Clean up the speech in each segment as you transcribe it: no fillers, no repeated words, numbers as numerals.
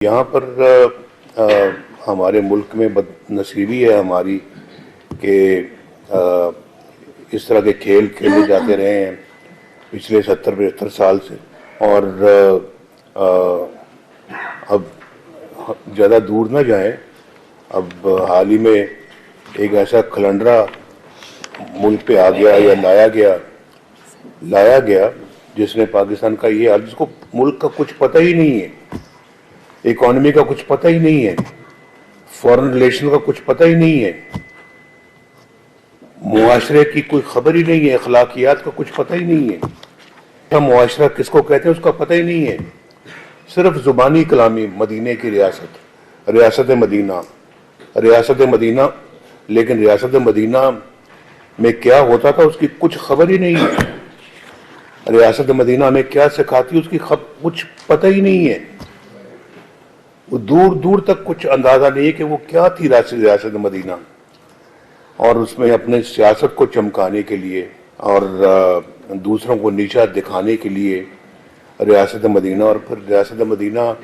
यहाँ पर हमारे मुल्क में बदनसीबी है हमारी कि इस तरह के खेल खेले जाते रहे हैं पिछले 70-75 साल से। और अब ज़्यादा दूर ना जाएं, अब हाल ही में एक ऐसा खलंडरा मुल्क पे आ गया या लाया गया जिसने पाकिस्तान का ये हाल, जिसको मुल्क का कुछ पता ही नहीं है, इकोनॉमी का कुछ पता ही नहीं है, फॉरेन रिलेशन का कुछ पता ही नहीं है, मुआशरे की कोई खबर ही नहीं है, अखलाकियात का कुछ पता ही नहीं है, मुआशरा किसको कहते हैं उसका पता ही नहीं है। सिर्फ जुबानी कलामी मदीने की रियासत मदीना, लेकिन रियासत मदीना में क्या होता था उसकी कुछ खबर ही नहीं है। रियासत मदीना में क्या सिखाती उसकी कुछ पता ही नहीं है। वो दूर दूर तक कुछ अंदाजा नहीं है कि वो क्या थी रियासत मदीना। और उसमें अपने सियासत को चमकाने के लिए और दूसरों को नीचा दिखाने के लिए रियासत मदीना, और फिर रियासत मदीना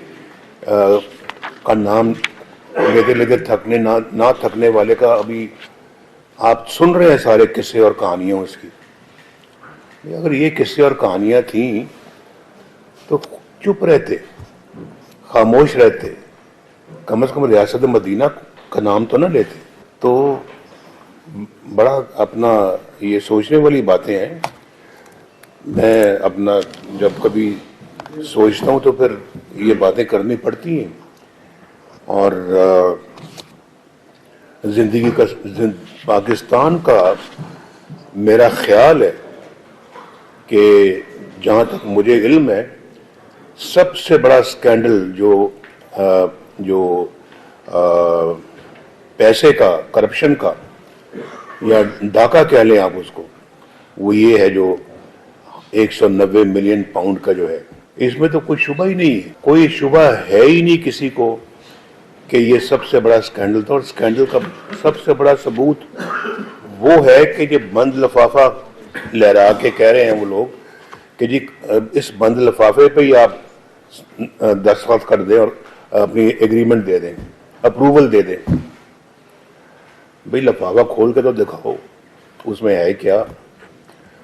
का नाम लेते लेते थकने ना थकने वाले का अभी आप सुन रहे हैं सारे किस्से और कहानियां उसकी। अगर ये किस्से और कहानियां थी तो चुप रहते, खामोश रहते, कम से कम रियासत मदीना का नाम तो ना लेते। तो बड़ा अपना ये सोचने वाली बातें हैं। मैं अपना जब कभी सोचता हूँ तो फिर ये बातें करनी पड़ती हैं। और जिंदगी का पाकिस्तान का मेरा ख्याल है कि जहाँ तक मुझे इल्म है सबसे बड़ा स्कैंडल जो पैसे का, करप्शन का या डाका कह लें आप उसको, वो ये है जो 190 मिलियन पाउंड का जो है। इसमें तो कोई शुबा ही नहीं है, कोई शुबा है ही नहीं किसी को कि ये सबसे बड़ा स्कैंडल था। और स्कैंडल का सबसे बड़ा सबूत वो है कि ये बंद लिफाफा लहरा के कह रहे हैं वो लोग कि जी इस बंद लिफाफे पे ही आप दस्तखत कर दें और अपनी एग्रीमेंट दे दें, अप्रूवल दे दें। भाई लिफाफा खोल के तो दिखाओ उसमें है क्या।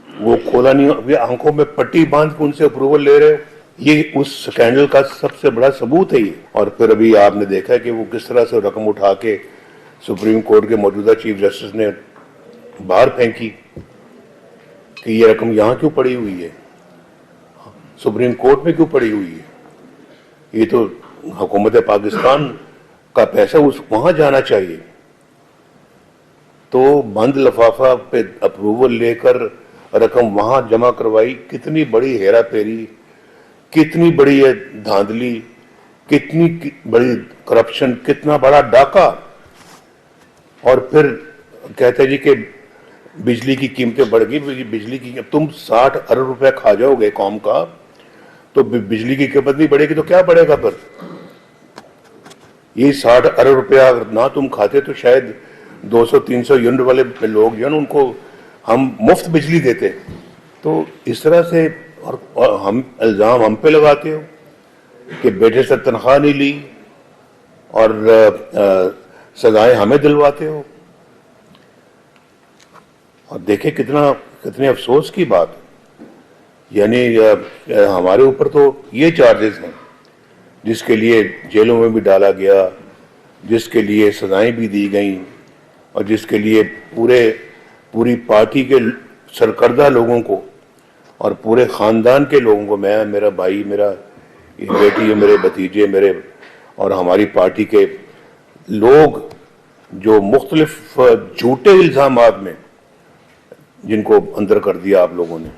वो खोला नहीं, अभी आंखों में पट्टी बांध के उनसे अप्रूवल ले रहे हो। ये उस स्कैंडल का सबसे बड़ा सबूत है ये। और फिर अभी आपने देखा कि वो किस तरह से रकम उठा के सुप्रीम कोर्ट के मौजूदा चीफ जस्टिस ने बाहर फेंकी कि ये रकम यहां क्यों पड़ी हुई है, सुप्रीम कोर्ट में क्यों पड़ी हुई है। ये तो हुकूमत पाकिस्तान का पैसा वहां जाना चाहिए। तो बंद लिफाफा पे अप्रूवल लेकर रकम वहां जमा करवाई। कितनी बड़ी हेरा फेरी, कितनी बड़ी है धांधली, कितनी बड़ी करप्शन, कितना बड़ा डाका। और फिर कहते जी कि बिजली की कीमतें बढ़ गई। बिजली की तुम 60 अरब रुपए खा जाओगे कौम का, तो बिजली की कीमत नहीं बढ़ेगी तो क्या बढ़ेगा। फिर ये 60 अरब रुपया अगर ना तुम खाते तो शायद 200-300 यूनिट वाले लोग जो है उनको हम मुफ्त बिजली देते। तो इस तरह से और हम इल्जाम हम पे लगाते हो कि बेटे से तनख्वाह नहीं ली और सजाएं हमें दिलवाते हो। और देखें कितने अफसोस की बात, यानी हमारे ऊपर तो ये चार्जेस हैं जिसके लिए जेलों में भी डाला गया, जिसके लिए सजाएं भी दी गई, और जिसके लिए पूरी पार्टी के सरकर्दा लोगों को और पूरे खानदान के लोगों को, मैं, मेरा भाई, मेरा बेटी, मेरे भतीजे, मेरे और हमारी पार्टी के लोग जो मुख्तलिफ झूठे इल्जामात में जिनको अंदर कर दिया आप लोगों ने।